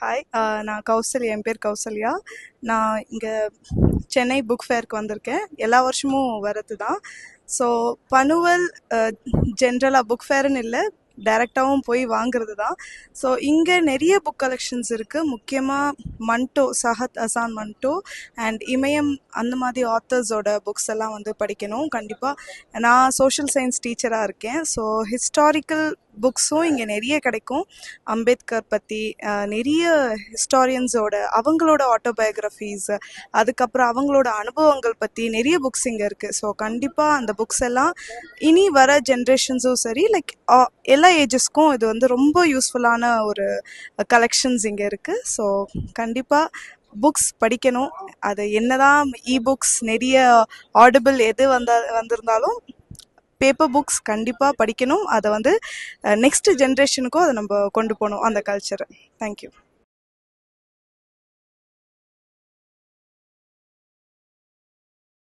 Hi, நான் கௌசல்யா. என் பேர் கௌசல்யா. நான் இங்கே சென்னை புக் ஃபேருக்கு வந்திருக்கேன். எல்லா வருஷமும் வரது தான். ஸோ பனுவல் ஜென்ரலாக புக் ஃபேருன்னு இல்லை, டைரெக்டாகவும் போய் வாங்குறது தான். ஸோ இங்கே நிறைய புக் கலெக்ஷன்ஸ் இருக்குது. முக்கியமாக மன்டோ, சஹத் அசான் மன்டோ அண்ட் இமயம், அந்த மாதிரி ஆத்தர்ஸோட புக்ஸ் எல்லாம் வந்து படிக்கணும் கண்டிப்பாக. நான் சோஷியல் சயின்ஸ் டீச்சராக இருக்கேன். ஸோ ஹிஸ்டாரிக்கல் புக்ஸும் இங்கே நிறைய கிடைக்கும். அம்பேத்கர் பற்றி நிறைய ஹிஸ்டாரியன்ஸோட அவங்களோட ஆட்டோபயோகிராஃபிஸ், அதுக்கப்புறம் அவங்களோட அனுபவங்கள் பற்றி நிறைய புக்ஸ் இங்கே இருக்குது. ஸோ கண்டிப்பாக அந்த புக்ஸ் எல்லாம் இனி வர ஜென்ரேஷன்ஸும் சரி, லைக் எல்லா ஏஜஸ்க்கும் இது வந்து ரொம்ப யூஸ்ஃபுல்லான ஒரு கலெக்ஷன்ஸ் இங்கே இருக்குது. ஸோ கண்டிப்பாக புக்ஸ் படிக்கணும். அது என்னதான் புக்ஸ் நிறைய ஆடிபிள் எது வந்திருந்தாலும் பேப்பர் புக்ஸ் கண்டிப்பாக படிக்கணும். அதை வந்து நெக்ஸ்ட் ஜென்ரேஷனுக்கும் அதை நம்ம கொண்டு போகணும், அந்த கல்ச்சரை. தேங்க்யூ.